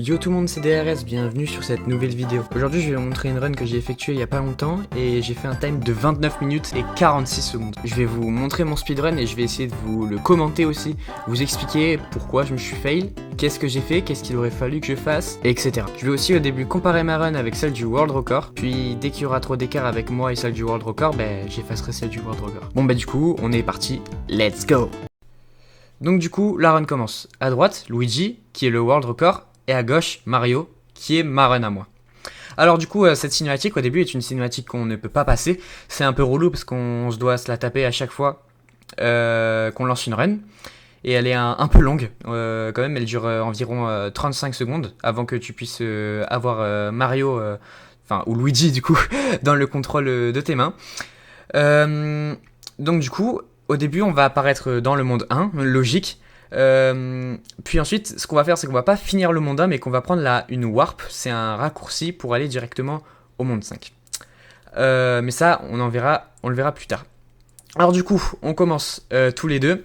Yo tout le monde, c'est DRS, bienvenue sur cette nouvelle vidéo. Aujourd'hui je vais vous montrer une run que j'ai effectuée il y a pas longtemps et j'ai fait un time de 29 minutes et 46 secondes. Je vais vous montrer mon speedrun et je vais essayer de vous le commenter aussi, vous expliquer pourquoi je me suis fail, qu'est-ce que j'ai fait, qu'est-ce qu'il aurait fallu que je fasse, etc. Je vais aussi au début comparer ma run avec celle du World Record, puis dès qu'il y aura trop d'écart avec moi et celle du World Record, j'effacerai celle du World Record. Bon du coup, on est parti, let's go. Donc du coup, la run commence. À droite, Luigi, qui est le World Record, et à gauche, Mario, qui est ma run à moi. Alors du coup, cette cinématique au début est une cinématique qu'on ne peut pas passer. C'est un peu relou parce qu'on se doit se la taper à chaque fois qu'on lance une run. Et elle est un peu longue, quand même, elle dure environ 35 secondes avant que tu puisses avoir Mario, ou Luigi du coup, dans le contrôle de tes mains. Donc du coup, au début on va apparaître dans le monde 1, logique. Puis ensuite, ce qu'on va faire, c'est qu'on va pas finir le monde 1, mais qu'on va prendre une warp, c'est un raccourci pour aller directement au monde 5. Mais ça, on le verra plus tard. Alors du coup, on commence tous les deux.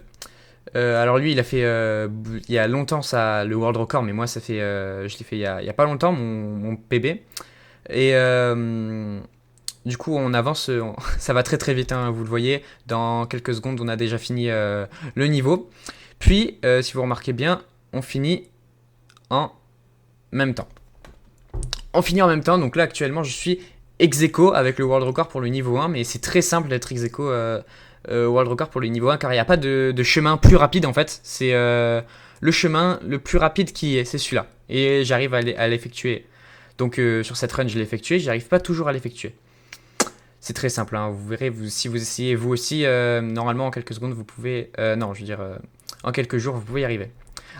Alors lui, il a fait il y a longtemps le World Record, mais moi, je l'ai fait il y a pas longtemps, mon PB. Et du coup, on avance, ça va très très vite, hein, vous le voyez. Dans quelques secondes, on a déjà fini le niveau. Puis, si vous remarquez bien, on finit en même temps. On finit en même temps, donc là actuellement je suis ex-aequo avec le World Record pour le niveau 1, mais c'est très simple d'être ex-aequo World Record pour le niveau 1, car il n'y a pas de chemin plus rapide en fait. C'est le chemin le plus rapide qui est, c'est celui-à. Et j'arrive à l'effectuer. Donc sur cette run je l'ai effectué, j'arrive pas toujours à l'effectuer. C'est très simple, hein. Vous verrez, si vous essayez vous aussi, normalement en quelques secondes vous pouvez... en quelques jours vous pouvez y arriver.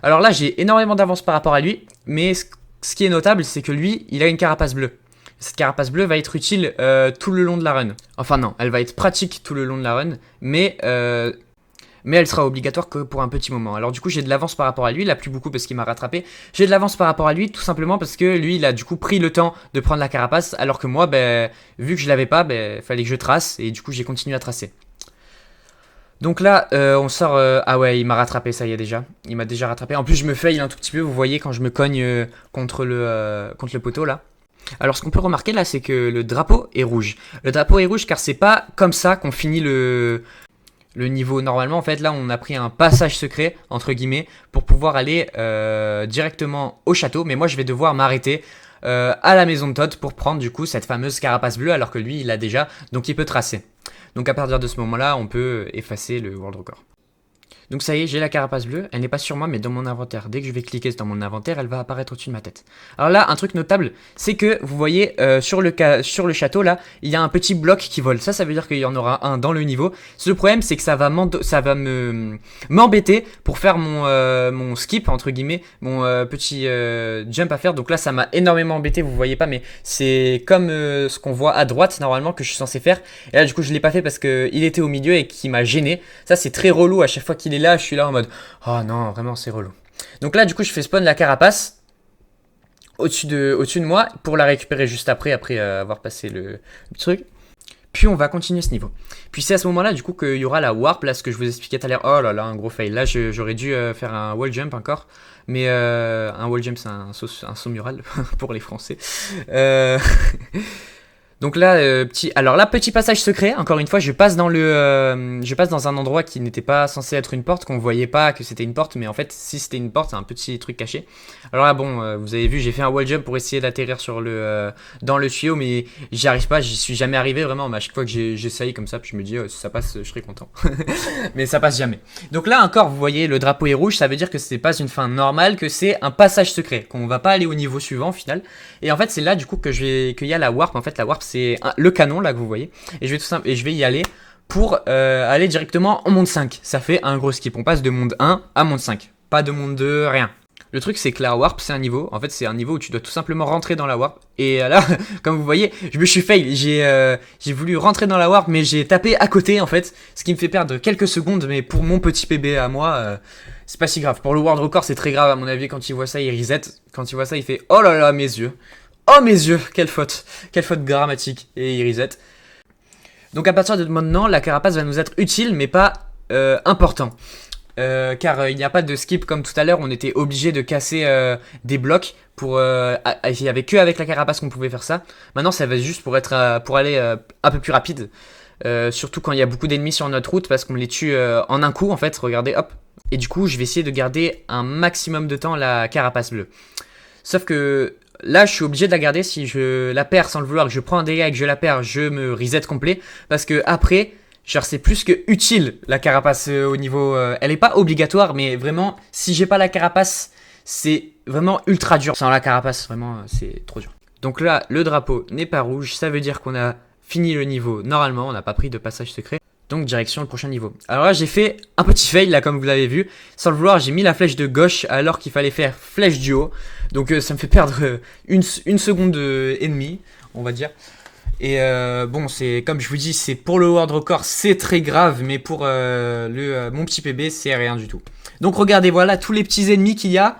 Alors là j'ai énormément d'avance par rapport à lui, mais ce qui est notable c'est que lui il a une carapace bleue. Cette carapace bleue va être utile tout le long de la run. Enfin non, elle va être pratique tout le long de la run, mais elle sera obligatoire que pour un petit moment. Alors du coup j'ai de l'avance par rapport à lui, là plus beaucoup parce qu'il m'a rattrapé. J'ai de l'avance par rapport à lui tout simplement parce que lui il a du coup pris le temps de prendre la carapace, alors que moi vu que je l'avais pas, fallait que je trace et du coup j'ai continué à tracer. Donc là, on sort... ah ouais, il m'a rattrapé, ça y est déjà. Il m'a déjà rattrapé. En plus, je me fail un tout petit peu, vous voyez, quand je me cogne contre le poteau, là. Alors, ce qu'on peut remarquer, là, c'est que le drapeau est rouge. Le drapeau est rouge car c'est pas comme ça qu'on finit le niveau. Normalement, en fait, là, on a pris un passage secret, entre guillemets, pour pouvoir aller directement au château. Mais moi, je vais devoir m'arrêter à la maison de Todd pour prendre, du coup, cette fameuse carapace bleue, alors que lui, il l'a déjà, donc il peut tracer. Donc à partir de ce moment-là, on peut effacer le World Record. Donc ça y est, j'ai la carapace bleue, elle n'est pas sur moi mais dans mon inventaire. Dès que je vais cliquer dans mon inventaire, elle va apparaître au-dessus de ma tête. Alors là, un truc notable, c'est que vous voyez sur le château là, il y a un petit bloc qui vole. Ça veut dire qu'il y en aura un dans le niveau. Le problème c'est que ça va m'embêter pour faire mon skip entre guillemets, mon petit jump à faire. Donc là ça m'a énormément embêté, vous voyez pas, mais c'est comme ce qu'on voit à droite normalement que je suis censé faire. Et là du coup je l'ai pas fait parce qu'il était au milieu et qu'il m'a gêné. Ça c'est très relou à chaque fois qu'il est là, je suis là en mode oh non, vraiment c'est relou. Donc là du coup je fais spawn la carapace au-dessus de moi pour la récupérer juste après avoir passé le truc. Puis on va continuer ce niveau. Puis c'est à ce moment-là du coup qu'il y aura la warp, là ce que je vous expliquais tout à l'heure. Oh là là, un gros fail. Là j'aurais dû faire un wall jump encore. Mais un wall jump c'est un saut mural pour les Français. Donc là, petit passage secret. Encore une fois, je passe dans un endroit qui n'était pas censé être une porte, qu'on voyait pas que c'était une porte, mais en fait, si c'était une porte, c'est un petit truc caché. Alors là, bon, vous avez vu, j'ai fait un wall jump pour essayer d'atterrir dans le tuyau, mais j'y arrive pas, j'y suis jamais arrivé vraiment. Mais à chaque fois que j'essaye comme ça, puis je me dis, si ça passe, je serai content. Mais ça passe jamais. Donc là encore, vous voyez, le drapeau est rouge, ça veut dire que c'est pas une fin normale, que c'est un passage secret, qu'on va pas aller au niveau suivant au final. Et en fait, c'est là du coup qu'il y a la warp. En fait, la warp c'est le canon là que vous voyez, et je vais y aller pour aller directement en monde 5. Ça fait un gros skip, on passe de monde 1 à monde 5, pas de monde 2, rien. Le truc c'est que la warp c'est un niveau, en fait c'est un niveau où tu dois tout simplement rentrer dans la warp. Et là, comme vous voyez, je me suis fail, j'ai voulu rentrer dans la warp mais j'ai tapé à côté en fait, ce qui me fait perdre quelques secondes, mais pour mon petit PB à moi, c'est pas si grave. Pour le World Record c'est très grave à mon avis, quand il voit ça il reset, quand il voit ça il fait oh là là mes yeux. Oh mes yeux, quelle faute grammatique, et il reset. Donc à partir de maintenant, la carapace va nous être utile, mais pas important. car il n'y a pas de skip comme tout à l'heure, on était obligé de casser des blocs pour il y avait que avec la carapace qu'on pouvait faire ça. Maintenant ça va juste pour aller un peu plus rapide, surtout quand il y a beaucoup d'ennemis sur notre route parce qu'on les tue en un coup en fait, regardez hop. Et du coup je vais essayer de garder un maximum de temps la carapace bleue. Sauf que là je suis obligé de la garder, si je la perds sans le vouloir, que je prends un dégât et que je la perds, je me reset complet, parce que après genre c'est plus que utile la carapace au niveau... elle est pas obligatoire, mais vraiment, si j'ai pas la carapace, c'est vraiment ultra dur. Sans la carapace, vraiment, c'est trop dur. Donc là, le drapeau n'est pas rouge, ça veut dire qu'on a fini le niveau normalement, on n'a pas pris de passage secret. Donc direction le prochain niveau. Alors là, j'ai fait un petit fail, là, comme vous l'avez vu. Sans le vouloir, j'ai mis la flèche de gauche alors qu'il fallait faire flèche du haut. Donc ça me fait perdre une seconde et demie, on va dire. Et bon, c'est comme je vous dis, c'est pour le world record, c'est très grave, mais pour mon petit PB, c'est rien du tout. Donc regardez, voilà tous les petits ennemis qu'il y a.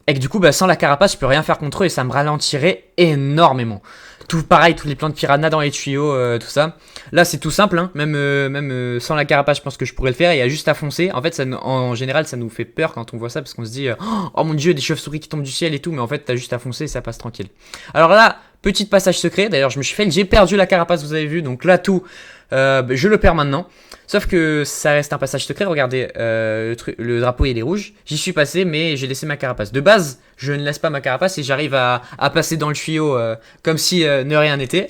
Et que du coup, bah, sans la carapace, je peux rien faire contre eux et ça me ralentirait énormément. Tout pareil, tous les plans de piranha dans les tuyaux, tout ça. Là, c'est tout simple, hein. Même sans la carapace, je pense que je pourrais le faire. Il y a juste à foncer. En fait, en général, ça nous fait peur quand on voit ça parce qu'on se dit oh mon dieu, des chauves-souris qui tombent du ciel et tout. Mais en fait, t'as juste à foncer et ça passe tranquille. Alors là, petit passage secret. D'ailleurs, je me suis fait, j'ai perdu la carapace, vous avez vu. Donc là, je le perds maintenant. Sauf que ça reste un passage secret. Regardez, le drapeau il est rouge. J'y suis passé, mais j'ai laissé ma carapace. De base, je ne laisse pas ma carapace et j'arrive à passer dans le tuyau comme si ne rien n'était.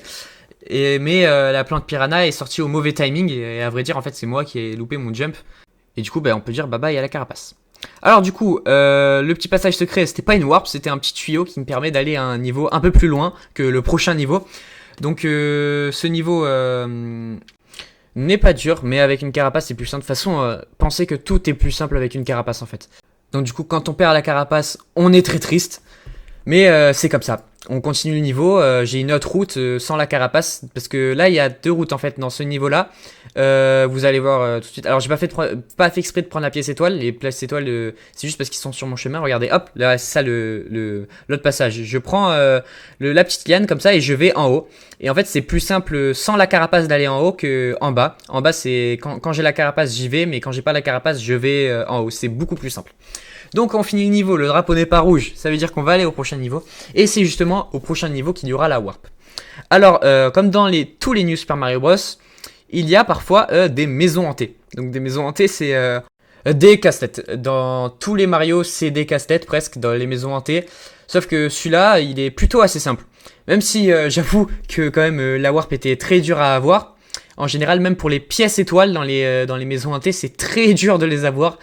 Mais la plante piranha est sortie au mauvais timing. Et à vrai dire, en fait, c'est moi qui ai loupé mon jump. Et du coup, on peut dire bye bye à la carapace. Alors du coup, le petit passage secret, c'était pas une warp, c'était un petit tuyau qui me permet d'aller à un niveau un peu plus loin que le prochain niveau. Donc ce niveau n'est pas dur, mais avec une carapace c'est plus simple. De toute façon, pensez que tout est plus simple avec une carapace en fait. Donc du coup, quand on perd la carapace, on est très triste. Mais c'est comme ça. On continue le niveau. J'ai une autre route sans la carapace. Parce que là, il y a deux routes en fait dans ce niveau-là. Vous allez voir tout de suite. Alors, j'ai pas fait exprès de prendre la pièce étoile. Les pièces étoiles, c'est juste parce qu'ils sont sur mon chemin. Regardez, hop, là, c'est ça l'autre passage. Je prends la petite liane comme ça et je vais en haut. Et en fait, c'est plus simple sans la carapace d'aller en haut que en bas. En bas, c'est quand j'ai la carapace, j'y vais. Mais quand j'ai pas la carapace, je vais en haut. C'est beaucoup plus simple. Donc on finit le niveau, le drapeau n'est pas rouge, ça veut dire qu'on va aller au prochain niveau. Et c'est justement au prochain niveau qu'il y aura la warp. Alors, comme dans tous les New Super Mario Bros, il y a parfois des maisons hantées. Donc des maisons hantées, c'est des casse-têtes. Dans tous les Mario, c'est des casse-têtes presque, dans les maisons hantées. Sauf que celui-là, il est plutôt assez simple. Même si j'avoue que quand même la warp était très dure à avoir. En général, même pour les pièces étoiles dans les maisons hantées, c'est très dur de les avoir.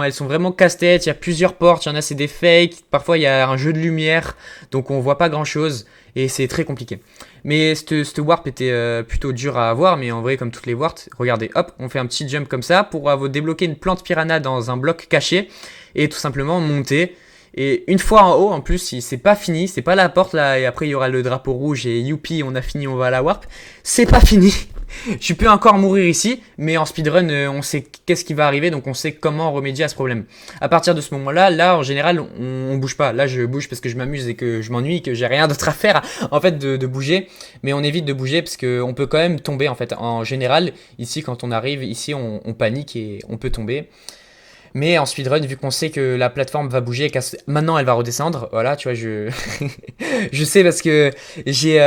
Elles sont vraiment casse-tête, il y a plusieurs portes, il y en a c'est des fakes, parfois il y a un jeu de lumière, donc on voit pas grand-chose, et c'est très compliqué. Mais cette warp était plutôt dure à avoir, mais en vrai, comme toutes les warps, regardez, hop, on fait un petit jump comme ça pour débloquer une plante piranha dans un bloc caché, et tout simplement monter. Et une fois en haut, en plus, c'est pas fini, c'est pas la porte là, et après il y aura le drapeau rouge et youpi, on a fini, on va à la warp. C'est pas fini. Je peux encore mourir ici, mais en speedrun, on sait qu'est-ce qui va arriver, donc on sait comment remédier à ce problème. À partir de ce moment-là, là, en général, on bouge pas. Là, je bouge parce que je m'amuse et que je m'ennuie, que j'ai rien d'autre à faire, en fait, de bouger. Mais on évite de bouger parce qu'on peut quand même tomber, en fait. En général, ici, quand on arrive, ici, on panique et on peut tomber. Mais en speedrun, vu qu'on sait que la plateforme va bouger, maintenant elle va redescendre, voilà, tu vois, je sais parce que j'ai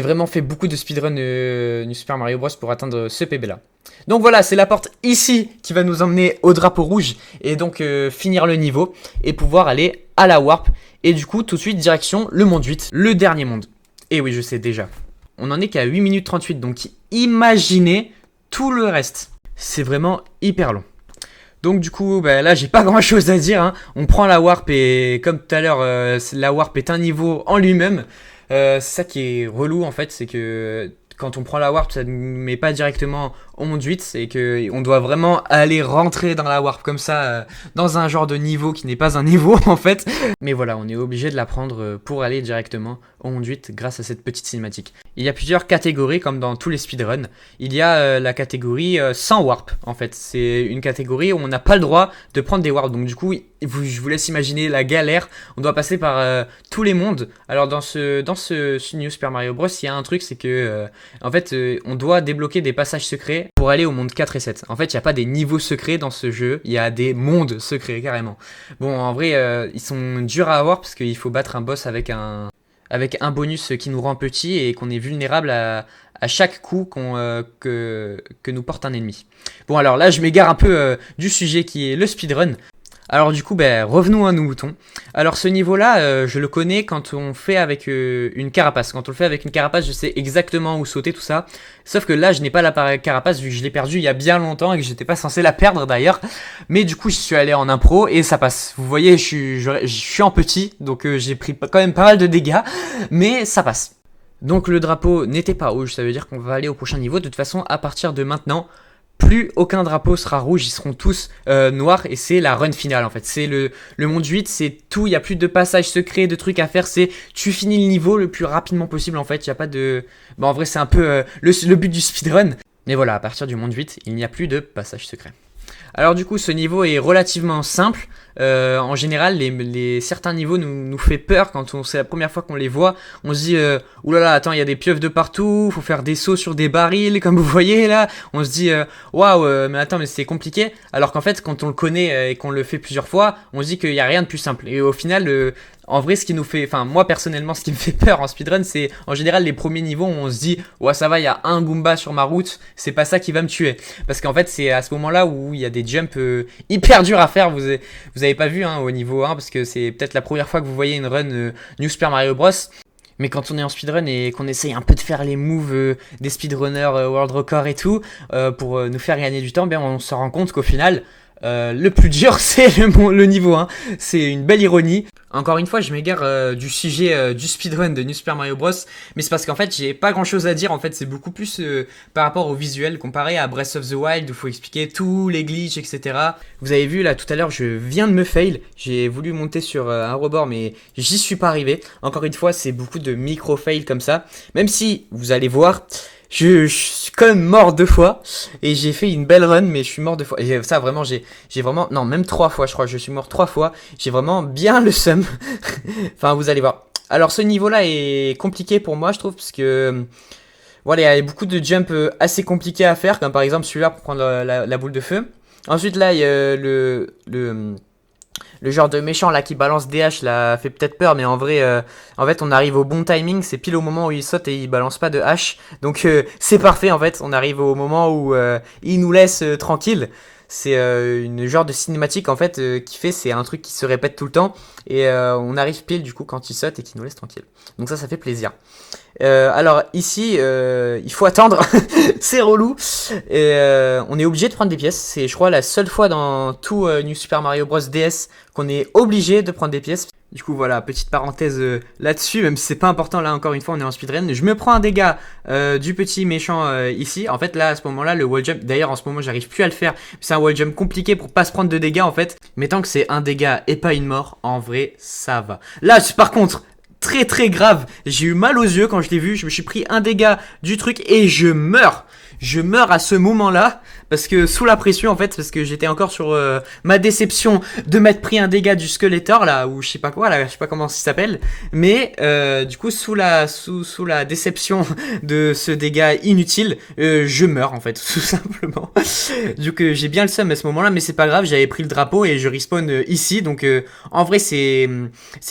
vraiment fait beaucoup de speedrun du Super Mario Bros pour atteindre ce PB là. Donc voilà, c'est la porte ici qui va nous emmener au drapeau rouge et donc finir le niveau et pouvoir aller à la warp. Et du coup, tout de suite, direction le monde 8, le dernier monde. Et oui, je sais déjà. On en est qu'à 8 minutes 38, donc imaginez tout le reste. C'est vraiment hyper long. Donc du coup, là j'ai pas grand chose à dire, hein. On prend la warp et comme tout à l'heure, la warp est un niveau en lui-même. C'est ça qui est relou en fait, c'est que quand on prend la warp, ça ne met pas directement au monde 8, c'est qu'on doit vraiment aller rentrer dans la warp comme ça, dans un genre de niveau qui n'est pas un niveau en fait. Mais voilà, on est obligé de la prendre pour aller directement au monde 8 grâce à cette petite cinématique. Il y a plusieurs catégories comme dans tous les speedruns. Il y a la catégorie sans warp en fait. C'est une catégorie où on n'a pas le droit de prendre des warps. Donc du coup, je vous laisse imaginer la galère. On doit passer par tous les mondes. Alors dans ce New Super Mario Bros, il y a un truc, c'est que en fait, on doit débloquer des passages secrets secrets pour aller au monde 4 et 7. En fait, il n'y a pas des niveaux secrets dans ce jeu, il y a des mondes secrets carrément. Bon, en vrai, ils sont durs à avoir parce qu'il faut battre un boss avec un bonus qui nous rend petit et qu'on est vulnérable à chaque coup que nous porte un ennemi. Bon, alors là, je m'égare un peu du sujet qui est le speedrun. Alors du coup, revenons à nos moutons. Alors ce niveau-là, je le connais quand on fait avec une carapace. Quand on le fait avec une carapace, je sais exactement où sauter, tout ça. Sauf que là, je n'ai pas la carapace vu que je l'ai perdue il y a bien longtemps et que j'étais pas censé la perdre d'ailleurs. Mais du coup, j'y suis allé en impro et ça passe. Vous voyez, je suis en petit, donc j'ai pris quand même pas mal de dégâts, mais ça passe. Donc le drapeau n'était pas rouge, ça veut dire qu'on va aller au prochain niveau. De toute façon, à partir de maintenant, plus aucun drapeau sera rouge, ils seront tous noirs et c'est la run finale en fait. C'est le monde 8, c'est tout, il n'y a plus de passages secrets, de trucs à faire, c'est tu finis le niveau le plus rapidement possible en fait, il n'y a pas de... en vrai c'est un peu le but du speedrun, mais voilà, à partir du monde 8, il n'y a plus de passages secrets. Alors du coup, ce niveau est relativement simple. En général, certains niveaux nous fait peur quand c'est la première fois qu'on les voit. On se dit, oulala, attends, il y a des pieuvres de partout, faut faire des sauts sur des barils, comme vous voyez là. On se dit, waouh, mais attends, mais c'est compliqué. Alors qu'en fait, quand on le connaît et qu'on le fait plusieurs fois, on se dit qu'il n'y a rien de plus simple. Et au final, en vrai, moi personnellement, ce qui me fait peur en speedrun, c'est en général les premiers niveaux où on se dit, ouais, ça va, il y a un Goomba sur ma route, c'est pas ça qui va me tuer. Parce qu'en fait, c'est à ce moment-là où il y a des jumps hyper durs à faire. Vous avez pas vu au niveau 1, parce que c'est peut-être la première fois que vous voyez une run New Super Mario Bros. Mais quand on est en speedrun et qu'on essaye un peu de faire les moves des speedrunners World Record et tout, pour nous faire gagner du temps, on se rend compte qu'au final, le plus dur c'est le niveau 1. C'est une belle ironie. Encore une fois, je m'égare du sujet du speedrun de New Super Mario Bros. Mais c'est parce qu'en fait, j'ai pas grand chose à dire. En fait, c'est beaucoup plus par rapport au visuel comparé à Breath of the Wild où il faut expliquer tous les glitches, etc. Vous avez vu là tout à l'heure, je viens de me fail. J'ai voulu monter sur un rebord, mais j'y suis pas arrivé. Encore une fois, c'est beaucoup de micro-fails comme ça. Même si, vous allez voir, je suis quand même mort 2 fois et j'ai fait une belle run, mais je suis mort 2 fois. Et ça vraiment, j'ai vraiment, non, même 3 fois je crois, je suis mort 3 fois. J'ai vraiment bien le seum. Enfin, vous allez voir. Alors ce niveau-là est compliqué pour moi, je trouve, parce que voilà, il y a beaucoup de jumps assez compliqués à faire, comme par exemple celui-là pour prendre la boule de feu. Ensuite là, il y a le genre de méchant là qui balance des haches là fait peut-être peur, mais en vrai en fait on arrive au bon timing, c'est pile au moment où il saute et il balance pas de hache, donc c'est parfait en fait, on arrive au moment où il nous laisse tranquille. C'est une genre de cinématique en fait qui fait, c'est un truc qui se répète tout le temps et on arrive pile du coup quand il saute et qu'il nous laisse tranquille, donc ça fait plaisir. Alors ici il faut attendre c'est relou et on est obligé de prendre des pièces, c'est je crois la seule fois dans tout New Super Mario Bros DS qu'on est obligé de prendre des pièces. Du coup voilà, petite parenthèse là-dessus, même si c'est pas important, là encore une fois on est en speedrun. Je me prends un dégât du petit méchant ici. En fait là à ce moment là le wall jump, d'ailleurs en ce moment j'arrive plus à le faire, c'est un wall jump compliqué pour pas se prendre de dégâts en fait. Mais tant que c'est un dégât et pas une mort, en vrai ça va. Là par contre, très très grave, j'ai eu mal aux yeux quand je l'ai vu, je me suis pris un dégât du truc et je meurs. Je meurs à ce moment-là, parce que sous la pression en fait, parce que j'étais encore sur ma déception de m'être pris un dégât du Skeletor là, ou je sais pas quoi là, je sais pas comment ça s'appelle, mais du coup sous la déception de ce dégât inutile, je meurs en fait, tout simplement. Donc j'ai bien le seum à ce moment-là, mais c'est pas grave, j'avais pris le drapeau et je respawn ici, donc en vrai c'est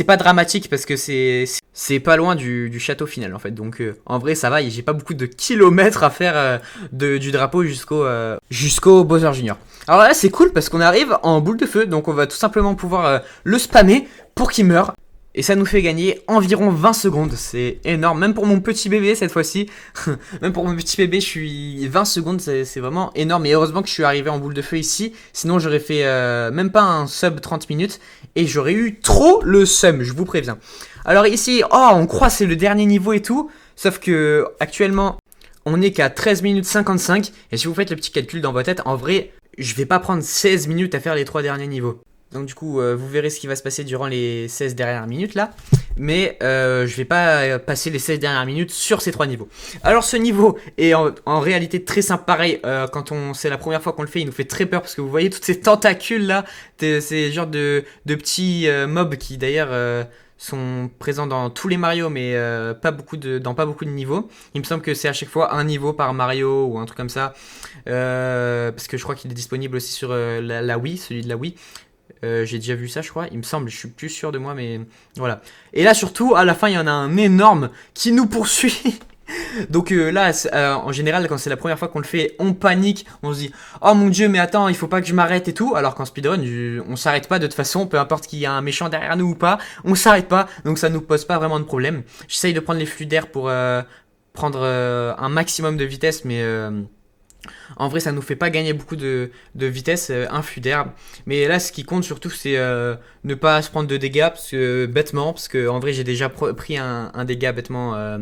pas dramatique parce que c'est pas loin du château final en fait, donc en vrai ça va, j'ai pas beaucoup de kilomètres à faire du drapeau jusqu'au Bowser Junior. Alors là c'est cool parce qu'on arrive en boule de feu, donc on va tout simplement pouvoir le spammer pour qu'il meure. Et ça nous fait gagner environ 20 secondes, c'est énorme, même pour mon petit bébé cette fois-ci, même pour mon petit bébé, 20 secondes, c'est vraiment énorme, et heureusement que je suis arrivé en boule de feu ici, sinon j'aurais fait même pas un sub 30 minutes, et j'aurais eu trop le seum, je vous préviens. Alors ici, on croit c'est le dernier niveau et tout, sauf que actuellement, on est qu'à 13 minutes 55, et si vous faites le petit calcul dans votre tête, en vrai, je vais pas prendre 16 minutes à faire les 3 derniers niveaux. Donc du coup, vous verrez ce qui va se passer durant les 16 dernières minutes là. Mais je vais pas passer les 16 dernières minutes sur ces 3 niveaux. Alors ce niveau est en réalité très simple. Pareil, quand c'est la première fois qu'on le fait, il nous fait très peur. Parce que vous voyez toutes ces tentacules là. Ces genres de petits mobs qui d'ailleurs sont présents dans tous les Mario, mais dans pas beaucoup de niveaux. Il me semble que c'est à chaque fois un niveau par Mario ou un truc comme ça. Parce que je crois qu'il est disponible aussi sur la Wii, celui de la Wii. J'ai déjà vu ça, je crois. Il me semble, je suis plus sûr de moi, mais voilà. Et là, surtout, à la fin, il y en a un énorme qui nous poursuit. Donc là, en général, quand c'est la première fois qu'on le fait, on panique, on se dit oh mon dieu, mais attends, il faut pas que je m'arrête et tout. Alors qu'en speedrun, on s'arrête pas de toute façon, peu importe qu'il y a un méchant derrière nous ou pas, on s'arrête pas, donc ça nous pose pas vraiment de problème. J'essaye de prendre les flux d'air pour prendre un maximum de vitesse, mais en vrai, ça nous fait pas gagner beaucoup de vitesse, un flux d'air. Mais là, ce qui compte surtout, c'est ne pas se prendre de dégâts, bêtement, parce que en vrai, j'ai déjà pris un dégât bêtement.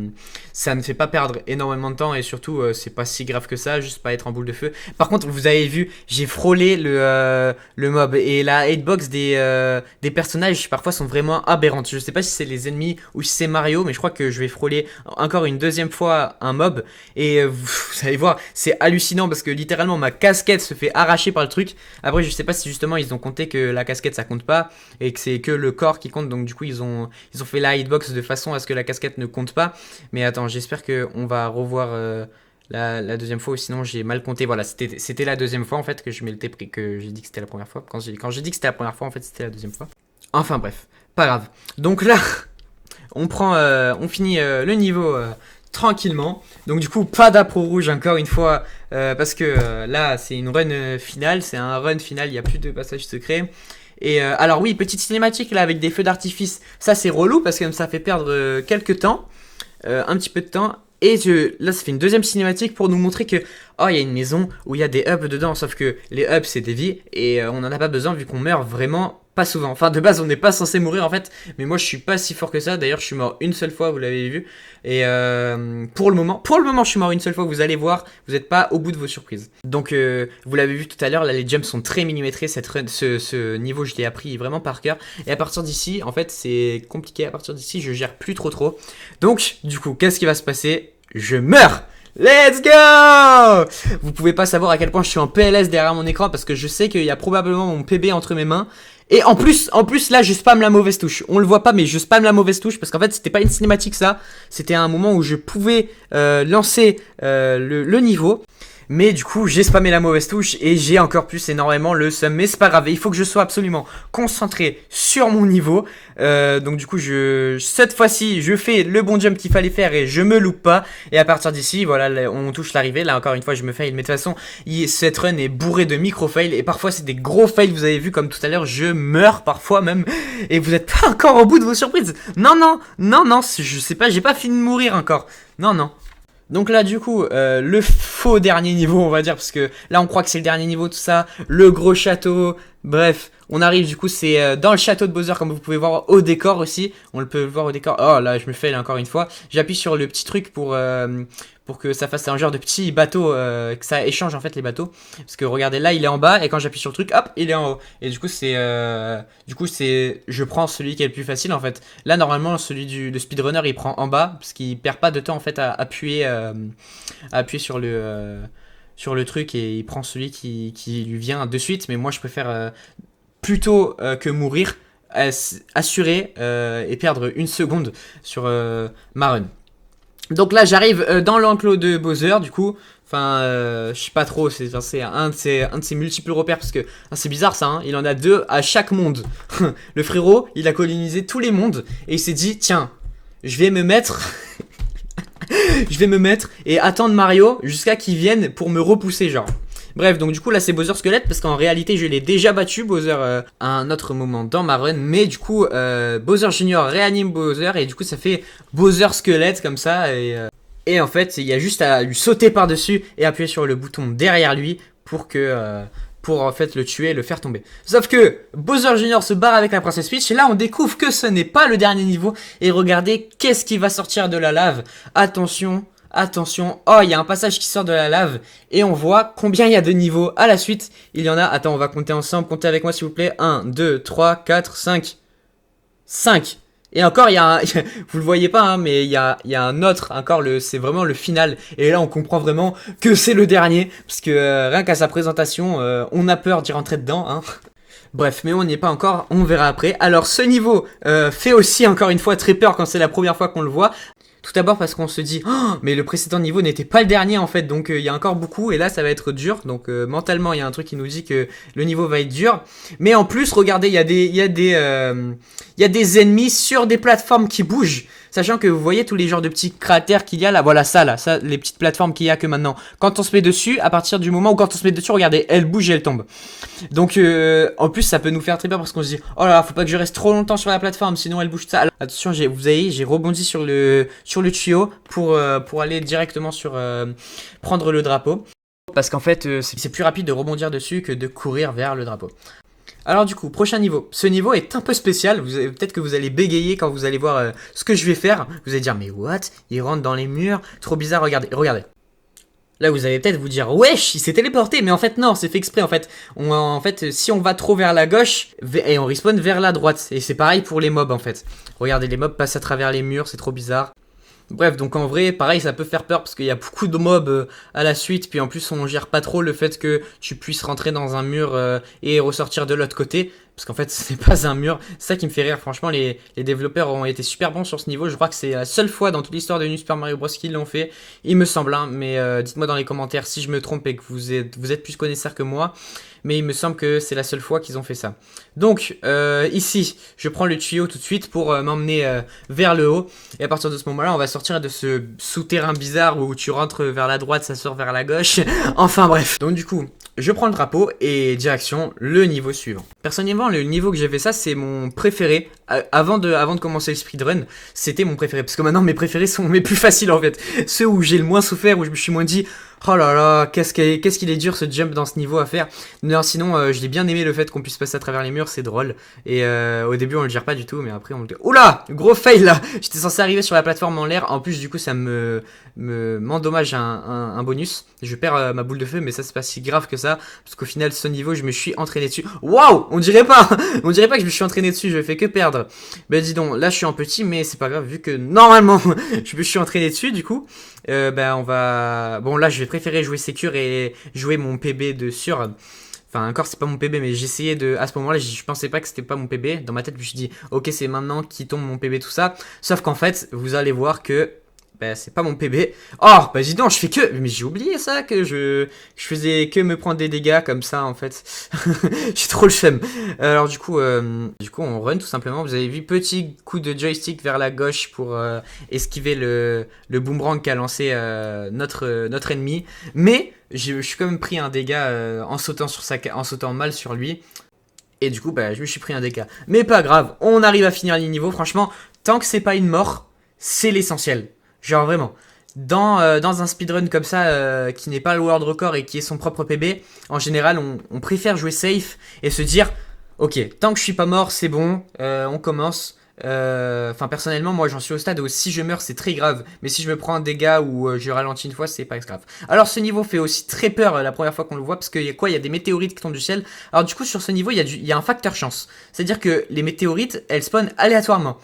Ça ne fait pas perdre énormément de temps et surtout, c'est pas si grave que ça, juste pas être en boule de feu. Par contre, vous avez vu, j'ai frôlé le mob et la hitbox des personnages parfois sont vraiment aberrantes. Je sais pas si c'est les ennemis ou si c'est Mario, mais je crois que je vais frôler encore une deuxième fois un mob et vous allez voir, c'est hallucinant parce que littéralement ma casquette se fait arracher par le truc. Après, je sais pas si justement ils ont compté que la casquette ça compte pas et que c'est que le corps qui compte, donc du coup ils ont fait la hitbox de façon à ce que la casquette ne compte pas. Mais attends, j'espère qu'on va revoir la deuxième fois ou sinon j'ai mal compté. Voilà, c'était la deuxième fois en fait que je m'étais pris, que j'ai dit que c'était la première fois. Quand j'ai dit que c'était la première fois, en fait c'était la deuxième fois. Enfin bref, pas grave. Donc là, on finit le niveau tranquillement. Donc du coup, pas d'appro rouge encore une fois, parce que là c'est une run finale, c'est un run final, il n'y a plus de passage secret. Et alors oui, petite cinématique là avec des feux d'artifice, ça c'est relou parce que ça fait perdre quelques temps, un petit peu de temps. Et là ça fait une deuxième cinématique pour nous montrer que oh, il y a une maison où il y a des hubs dedans, sauf que les hubs c'est des vies et on n'en a pas besoin vu qu'on meurt vraiment pas souvent. Enfin de base on n'est pas censé mourir en fait, mais moi je suis pas si fort que ça. D'ailleurs je suis mort une seule fois, vous l'avez vu. Et pour le moment je suis mort une seule fois, vous allez voir, vous n'êtes pas au bout de vos surprises. Donc vous l'avez vu tout à l'heure, là les jumps sont très millimétrés, ce niveau je l'ai appris vraiment par cœur. Et à partir d'ici, en fait c'est compliqué, à partir d'ici je gère plus trop. Donc du coup qu'est-ce qui va se passer? Je meurs! Let's go! Vous pouvez pas savoir à quel point je suis en PLS derrière mon écran parce que je sais qu'il y a probablement mon PB entre mes mains. Et en plus là je spam la mauvaise touche. On le voit pas mais je spam la mauvaise touche parce qu'en fait c'était pas une cinématique ça. C'était un moment où je pouvais lancer le niveau. Mais du coup j'ai spammé la mauvaise touche et j'ai encore plus énormément le seum. Mais c'est pas grave, il faut que je sois absolument concentré sur mon niveau. Donc du coup cette fois-ci je fais le bon jump qu'il fallait faire et je me loupe pas. Et à partir d'ici voilà on touche l'arrivée. Là encore une fois je me fail, mais de toute façon cette run est bourrée de micro-fails. Et parfois c'est des gros fails, vous avez vu comme tout à l'heure. Je meurs parfois même. Et vous êtes pas encore au bout de vos surprises. Non, je sais pas, j'ai pas fini de mourir encore. Non. Donc là du coup le faux dernier niveau on va dire, parce que là on croit que c'est le dernier niveau tout ça, le gros château, bref on arrive du coup c'est dans le château de Bowser comme vous pouvez voir au décor aussi, on le peut voir au décor. Oh là je me fail encore une fois, j'appuie sur le petit truc pour que ça fasse un genre de petit bateau, que ça échange en fait les bateaux, parce que regardez là il est en bas et quand j'appuie sur le truc hop il est en haut et du coup c'est je prends celui qui est le plus facile en fait. Là normalement celui de speedrunner il prend en bas parce qu'il perd pas de temps en fait à appuyer sur le truc et il prend celui qui lui vient de suite. Mais moi je préfère plutôt que mourir assurer et perdre une seconde sur ma run. Donc là j'arrive dans l'enclos de Bowser du coup. Enfin je sais pas trop, c'est un de ses multiples repères parce que c'est bizarre ça hein, il en a deux à chaque monde. Le frérot il a colonisé tous les mondes et il s'est dit tiens je vais me mettre et attendre Mario jusqu'à qu'il vienne pour me repousser genre. Bref, donc du coup là c'est Bowser Squelette parce qu'en réalité je l'ai déjà battu Bowser à un autre moment dans ma run. Mais du coup Bowser Junior réanime Bowser et du coup ça fait Bowser Squelette comme ça. Et en fait il y a juste à lui sauter par dessus et appuyer sur le bouton derrière lui pour en fait le tuer et le faire tomber. Sauf que Bowser Junior se barre avec la princesse Peach et là on découvre que ce n'est pas le dernier niveau. Et regardez qu'est-ce qui va sortir de la lave. Attention, oh il y a un passage qui sort de la lave et on voit combien il y a de niveaux à la suite. Il y en a, attends on va compter ensemble, comptez avec moi s'il vous plaît. 1, 2, 3, 4, 5. 5. Et encore, il y a vous le voyez pas, hein, mais il y a un autre, encore, c'est vraiment le final. Et là, on comprend vraiment que c'est le dernier, parce que rien qu'à sa présentation, on a peur d'y rentrer dedans. Hein. Bref, mais on n'y est pas encore, on verra après. Alors ce niveau fait aussi encore une fois très peur quand c'est la première fois qu'on le voit. Tout d'abord parce qu'on se dit oh, mais le précédent niveau n'était pas le dernier en fait, donc il y a encore beaucoup et là ça va être dur. Donc mentalement il y a un truc qui nous dit que le niveau va être dur. Mais en plus regardez, il y a des ennemis sur des plateformes qui bougent. Sachant que vous voyez tous les genres de petits cratères qu'il y a là, voilà ça, les petites plateformes qu'il y a que maintenant. Quand on se met dessus, à partir du moment où quand on se met dessus, regardez, elles bougent et elles tombent. Donc en plus ça peut nous faire très peur parce qu'on se dit oh là là, faut pas que je reste trop longtemps sur la plateforme sinon elle bouge ça. Alors, attention, vous voyez, j'ai rebondi sur le tuyau pour aller directement sur prendre le drapeau. Parce qu'en fait c'est plus rapide de rebondir dessus que de courir vers le drapeau. Alors du coup, prochain niveau. Ce niveau est un peu spécial, peut-être que vous allez bégayer quand vous allez voir ce que je vais faire. Vous allez dire mais what? Il rentre dans les murs, trop bizarre, regardez. Là vous allez peut-être vous dire wesh, il s'est téléporté, mais en fait non, c'est fait exprès en fait. Si on va trop vers la gauche, et on respawn vers la droite. Et c'est pareil pour les mobs en fait. Regardez, les mobs passent à travers les murs, c'est trop bizarre. Bref, donc en vrai, pareil, ça peut faire peur parce qu'il y a beaucoup de mobs à la suite. Puis en plus, on gère pas trop le fait que tu puisses rentrer dans un mur et ressortir de l'autre côté. Parce qu'en fait, ce n'est pas un mur. C'est ça qui me fait rire. Franchement, les développeurs ont été super bons sur ce niveau. Je crois que c'est la seule fois dans toute l'histoire de New Super Mario Bros. Qu'ils l'ont fait. Il me semble, hein. Mais dites-moi dans les commentaires si je me trompe et que vous êtes plus connaisseur que moi. Mais il me semble que c'est la seule fois qu'ils ont fait ça. Donc, ici, je prends le tuyau tout de suite pour m'emmener vers le haut. Et à partir de ce moment-là, on va sortir de ce souterrain bizarre où tu rentres vers la droite, ça sort vers la gauche. Enfin bref. Donc du coup, je prends le drapeau et direction le niveau suivant. Personnellement, le niveau que j'ai fait ça, c'est mon préféré. Avant de commencer le speedrun, c'était mon préféré. Parce que maintenant, mes préférés sont mes plus faciles en fait. Ceux où j'ai le moins souffert, où je me suis moins dit oh là là, qu'est-ce qu'il est dur ce jump dans ce niveau à faire. Non, sinon, je l'ai bien aimé le fait qu'on puisse passer à travers les murs, c'est drôle. Et au début, on le gère pas du tout, mais après, on le... Oula, gros fail là. J'étais censé arriver sur la plateforme en l'air. En plus, du coup, ça m'endommage un bonus. Je perds ma boule de feu, mais ça, c'est pas si grave que ça. Parce qu'au final, ce niveau, je me suis entraîné dessus. Waouh, on dirait pas que je me suis entraîné dessus, je fais que perdre. Ben dis donc, là, je suis en petit, mais c'est pas grave, vu que normalement, je me suis entraîné dessus, du coup. On va... Bon, là, je vais préférer jouer sécure et jouer mon PB de sûr. Enfin, encore, c'est pas mon PB, mais j'essayais de... À ce moment-là, je pensais pas que c'était pas mon PB. Dans ma tête, je me suis dit, ok, c'est maintenant qui tombe mon PB, tout ça. Sauf qu'en fait, vous allez voir que... c'est pas mon PB. Oh, dis donc, je fais que... Mais j'ai oublié ça, que je faisais que me prendre des dégâts comme ça, en fait. J'ai trop le seum. Alors, du coup, on run, tout simplement. Vous avez vu, petit coup de joystick vers la gauche pour esquiver le boomerang qu'a lancé notre ennemi. Mais, je suis quand même pris un dégât en sautant mal sur lui. Et du coup, je me suis pris un dégât. Mais pas grave, on arrive à finir les niveaux. Franchement, tant que c'est pas une mort, c'est l'essentiel. Genre vraiment, dans un speedrun comme ça, qui n'est pas le world record et qui est son propre PB, en général, on préfère jouer safe et se dire, ok, tant que je suis pas mort, c'est bon, on commence. Personnellement, moi, j'en suis au stade où si je meurs, c'est très grave. Mais si je me prends un dégât ou je ralentis une fois, c'est pas grave. Alors, ce niveau fait aussi très peur la première fois qu'on le voit, parce qu'il y a quoi? Il y a des météorites qui tombent du ciel. Alors, du coup, sur ce niveau, il y a un facteur chance. C'est-à-dire que les météorites, elles spawnent aléatoirement.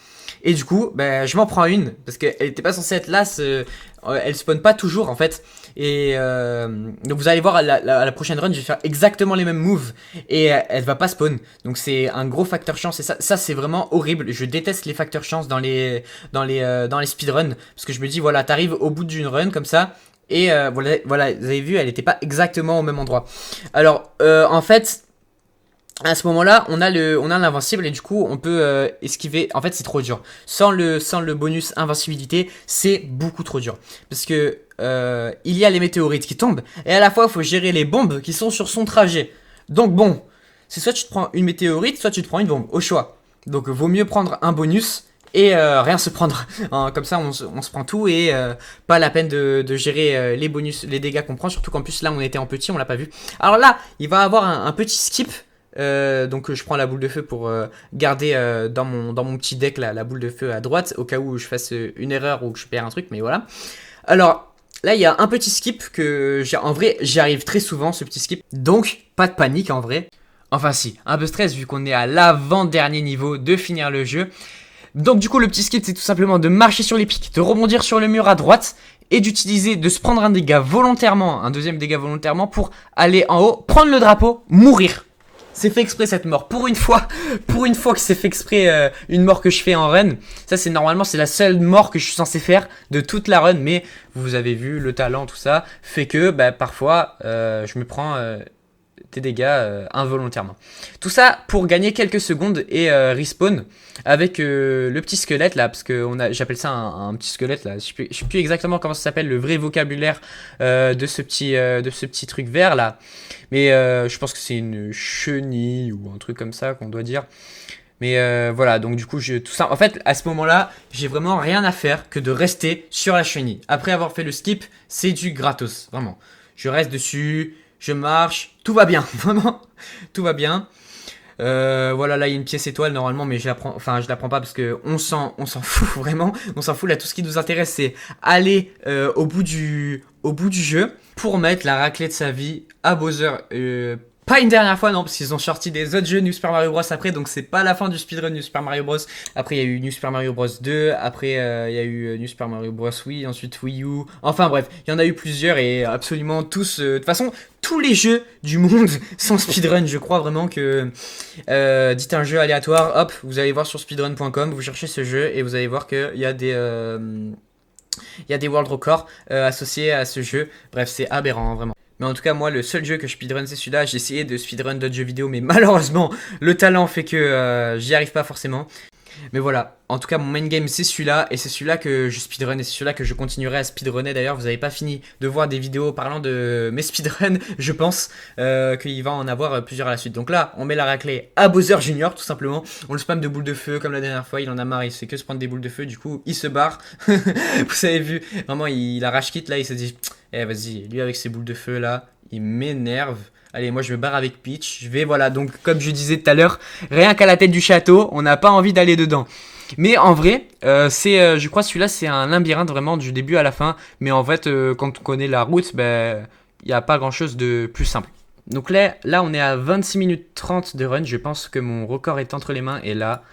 Et du coup, je m'en prends une, parce qu'elle était pas censée être là, elle spawn pas toujours en fait. Et donc vous allez voir à la prochaine run, je vais faire exactement les mêmes moves et elle va pas spawn. Donc c'est un gros facteur chance et ça c'est vraiment horrible. Je déteste les facteurs chance dans les speedruns, parce que je me dis voilà, t'arrives au bout d'une run comme ça. Et voilà, vous avez vu, elle était pas exactement au même endroit. Alors en fait, à ce moment-là, on a l'invincible et du coup, on peut esquiver. En fait, c'est trop dur. Sans le bonus invincibilité, c'est beaucoup trop dur. Parce que il y a les météorites qui tombent et à la fois, il faut gérer les bombes qui sont sur son trajet. Donc bon, c'est soit tu te prends une météorite, soit tu te prends une bombe, au choix. Donc vaut mieux prendre un bonus et rien se prendre. Comme ça, on se prend tout et pas la peine de gérer les bonus, les dégâts qu'on prend. Surtout qu'en plus, là, on était en petit, on l'a pas vu. Alors là, il va avoir un petit skip. Donc je prends la boule de feu pour garder dans mon petit deck la boule de feu à droite au cas où je fasse une erreur ou que je perds un truc, mais voilà. Alors là il y a un petit skip que en vrai j'y arrive très souvent, ce petit skip, donc pas de panique en vrai. Enfin si, un peu stress vu qu'on est à l'avant-dernier niveau de finir le jeu. Donc du coup le petit skip c'est tout simplement de marcher sur les pics, de rebondir sur le mur à droite et de se prendre un deuxième dégât volontairement pour aller en haut, prendre le drapeau, mourir. c'est fait exprès cette mort. Pour une fois que c'est fait exprès une mort que je fais en run. Ça c'est normalement c'est la seule mort que je suis censé faire de toute la run. Mais vous avez vu le talent tout ça fait que bah, parfois je me prends des dégâts involontairement. Tout ça pour gagner quelques secondes et respawn avec le petit squelette là, parce que j'appelle ça un petit squelette là, je sais plus exactement comment ça s'appelle, le vrai vocabulaire de ce petit truc vert là, mais je pense que c'est une chenille ou un truc comme ça qu'on doit dire. Mais voilà, donc du coup, tout ça, en fait, à ce moment-là, j'ai vraiment rien à faire que de rester sur la chenille. Après avoir fait le skip, c'est du gratos, vraiment. Je reste dessus, je marche, tout va bien, vraiment, tout va bien. Voilà, là il y a une pièce étoile normalement, mais je la prends pas parce que on s'en fout vraiment, on s'en fout. Là, tout ce qui nous intéresse, c'est aller au bout du jeu pour mettre la raclée de sa vie à Bowser. Pas une dernière fois, non, parce qu'ils ont sorti des autres jeux New Super Mario Bros. Après, donc c'est pas la fin du speedrun New Super Mario Bros. Après, il y a eu New Super Mario Bros. 2, après, il y a eu New Super Mario Bros. Wii, ensuite Wii U. Enfin bref, il y en a eu plusieurs et absolument tous. De toute façon, tous les jeux du monde sont speedrun. Je crois vraiment que. Dites un jeu aléatoire, hop, vous allez voir sur speedrun.com, vous cherchez ce jeu et vous allez voir qu'il y a des. Il y a des world records associés à ce jeu. Bref, c'est aberrant, hein, vraiment. Mais en tout cas, moi, le seul jeu que je speedrun, c'est celui-là. J'ai essayé de speedrun d'autres jeux vidéo, mais malheureusement, le talent fait que j'y arrive pas forcément. Mais voilà, en tout cas, mon main game, c'est celui-là. Et c'est celui-là que je speedrun. Et c'est celui-là que je continuerai à speedrunner. D'ailleurs, vous n'avez pas fini de voir des vidéos parlant de mes speedruns. Je pense qu'il va en avoir plusieurs à la suite. Donc là, on met la raclée à Bowser Junior, tout simplement. On le spam de boules de feu, comme la dernière fois. Il en a marre, il fait que se prendre des boules de feu. Du coup, il se barre. Vous avez vu, vraiment, il arrache quitte là. Il se dit, eh vas-y, lui avec ses boules de feu là, il m'énerve. Allez, moi je me barre avec Peach. Je vais, voilà, donc comme je disais tout à l'heure, rien qu'à la tête du château, on n'a pas envie d'aller dedans. Mais en vrai, je crois celui-là c'est un labyrinthe vraiment du début à la fin. Mais en fait, quand on connaît la route, ben, il n'y a pas grand-chose de plus simple. Donc là, on est à 26 minutes 30 de run. Je pense que mon record est entre les mains. Et là,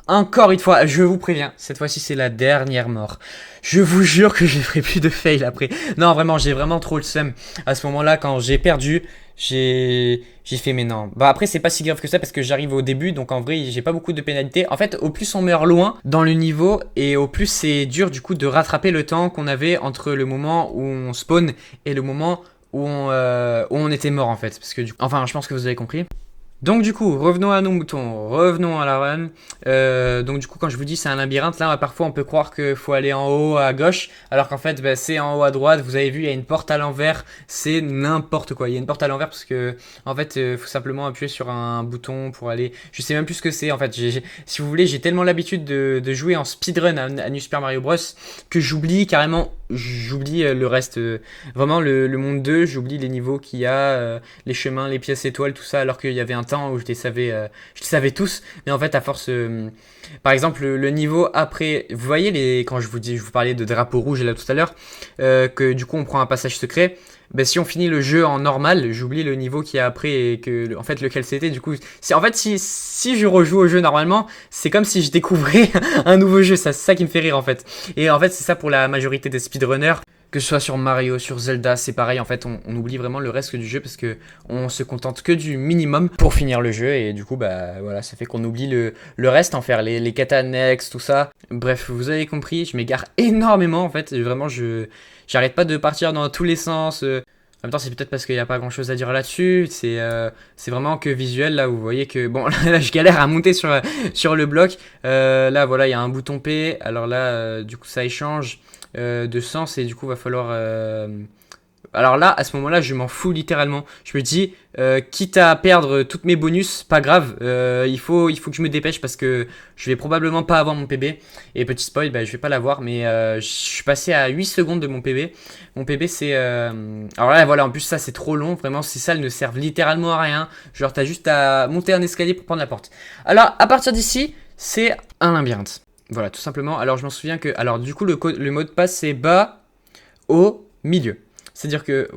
encore une fois, je vous préviens, cette fois-ci c'est la dernière mort. Je vous jure que je ne ferai plus de fail après. Non, vraiment, j'ai vraiment trop le seum. À ce moment-là, quand j'ai perdu, j'ai fait mais non. Bah après, c'est pas si grave que ça parce que j'arrive au début, donc en vrai, j'ai pas beaucoup de pénalités. En fait, au plus on meurt loin dans le niveau et au plus c'est dur du coup de rattraper le temps qu'on avait entre le moment où on spawn et le moment où on était mort en fait. Parce que enfin, je pense que vous avez compris. Donc du coup, revenons à nos moutons, revenons à la run. Donc du coup, quand je vous dis c'est un labyrinthe, là parfois on peut croire qu'il faut aller en haut à gauche, alors qu'en fait bah, c'est en haut à droite. Vous avez vu, il y a une porte à l'envers, c'est n'importe quoi. Il y a une porte à l'envers parce que en fait, faut simplement appuyer sur un bouton pour aller. Je sais même plus ce que c'est en fait. Si vous voulez, j'ai tellement l'habitude de jouer en speedrun à New Super Mario Bros que j'oublie carrément. J'oublie le reste, vraiment le monde 2, j'oublie les niveaux qu'il y a, les chemins, les pièces étoiles, tout ça, alors qu'il y avait un temps où je les savais tous, mais en fait à force, par exemple le niveau après, vous voyez quand je vous parlais de drapeau rouge là tout à l'heure, que du coup on prend un passage secret. Ben, si on finit le jeu en normal, j'oublie le niveau qu'il y a après et que en fait lequel c'était. Du coup, en fait si je rejoue au jeu normalement, c'est comme si je découvrais un nouveau jeu. C'est ça qui me fait rire en fait. Et en fait, c'est ça pour la majorité des speedrunners. Que ce soit sur Mario, sur Zelda, c'est pareil. En fait, on oublie vraiment le reste du jeu parce que on se contente que du minimum pour finir le jeu. Et du coup, bah voilà, ça fait qu'on oublie le reste, en faire les quêtes annexes, tout ça. Bref, vous avez compris, je m'égare énormément en fait. Vraiment, j'arrête pas de partir dans tous les sens. En même temps, c'est peut-être parce qu'il n'y a pas grand-chose à dire là-dessus. C'est vraiment que visuel. Là, vous voyez que... Bon, là, je galère à monter sur le bloc. Là, voilà, il y a un bouton P. Alors là, du coup, ça échange de sens. Et du coup, va falloir... Alors là, à ce moment-là, je m'en fous littéralement. Je me dis, quitte à perdre toutes mes bonus, pas grave. Il faut que je me dépêche parce que je vais probablement pas avoir mon PB. Et petit spoil, bah, je vais pas l'avoir. Mais je suis passé à 8 secondes de mon PB. Mon PB, c'est... Alors là, voilà, en plus, ça, c'est trop long. Vraiment, ces salles ne servent littéralement à rien. Genre, t'as juste à monter un escalier pour prendre la porte. Alors, à partir d'ici, c'est un labyrinthe. Voilà, tout simplement. Alors, je m'en souviens que... Alors, du coup, le mot de passe, c'est bas, haut, milieu. C'est-à-dire que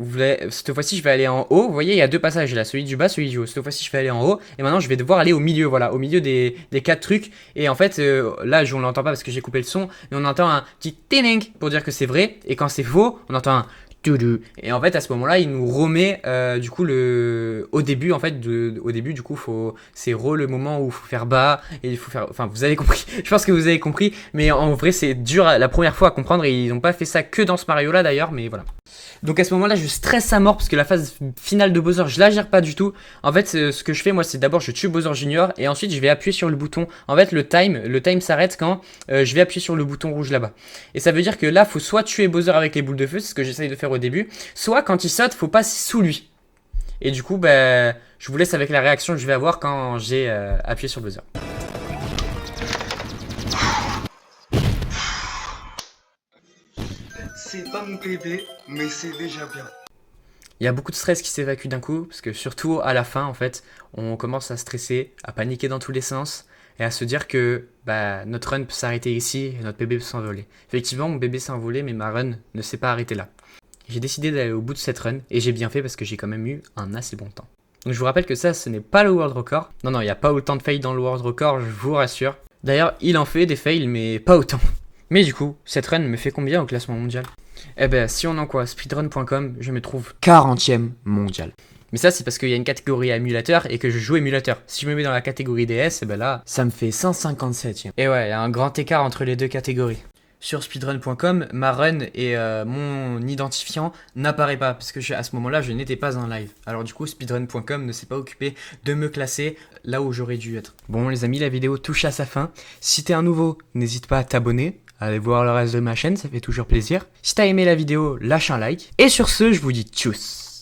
cette fois-ci, je vais aller en haut. Vous voyez, il y a deux passages là, celui du bas, celui du haut. Cette fois-ci, je vais aller en haut. Et maintenant, je vais devoir aller au milieu, voilà, au milieu des 4 trucs. Et en fait, là, on l'entend pas parce que j'ai coupé le son. Mais on entend un petit ting pour dire que c'est vrai. Et quand c'est faux, on entend un Et en fait, à ce moment-là, il nous remet du coup au début en fait, au début du coup, c'est le moment où il faut faire bas et il faut faire. Enfin, vous avez compris. Je pense que vous avez compris. Mais en vrai, c'est dur la première fois à comprendre et ils n'ont pas fait ça que dans ce Mario-là d'ailleurs. Mais voilà. Donc à ce moment-là, je stresse à mort parce que la phase finale de Bowser, je la gère pas du tout. En fait, ce que je fais, moi, c'est d'abord je tue Bowser Junior et ensuite je vais appuyer sur le bouton. En fait, le time s'arrête quand je vais appuyer sur le bouton rouge là-bas. Et ça veut dire que là, faut soit tuer Bowser avec les boules de feu, c'est ce que j'essaye de faire au début, soit quand il saute, faut passer sous lui. Et du coup, bah, je vous laisse avec la réaction que je vais avoir quand j'ai appuyé sur Bowser. C'est pas mon bébé, mais c'est déjà bien. Il y a beaucoup de stress qui s'évacue d'un coup, parce que surtout à la fin, en fait, on commence à stresser, à paniquer dans tous les sens, et à se dire que bah, notre run peut s'arrêter ici, et notre bébé peut s'envoler. Effectivement, mon bébé s'est envolé, mais ma run ne s'est pas arrêtée là. J'ai décidé d'aller au bout de cette run, et j'ai bien fait parce que j'ai quand même eu un assez bon temps. Donc je vous rappelle que ça, ce n'est pas le World Record. Non, il n'y a pas autant de fails dans le World Record, je vous rassure. D'ailleurs, il en fait des fails, mais pas autant. Mais du coup, cette run me fait combien au classement mondial? Eh ben, si on en croit speedrun.com, je me trouve 40e mondial. Mais ça, c'est parce qu'il y a une catégorie émulateur et que je joue émulateur. Si je me mets dans la catégorie DS, eh ben là, ça me fait 157e. Et ouais, il y a un grand écart entre les deux catégories. Sur speedrun.com, ma run et mon identifiant n'apparaît pas parce que à ce moment-là, je n'étais pas en live. Alors du coup, speedrun.com ne s'est pas occupé de me classer là où j'aurais dû être. Bon les amis, la vidéo touche à sa fin. Si t'es un nouveau, n'hésite pas à t'abonner. Allez voir le reste de ma chaîne, ça fait toujours plaisir. Si t'as aimé la vidéo, lâche un like. Et sur ce, je vous dis tchuss.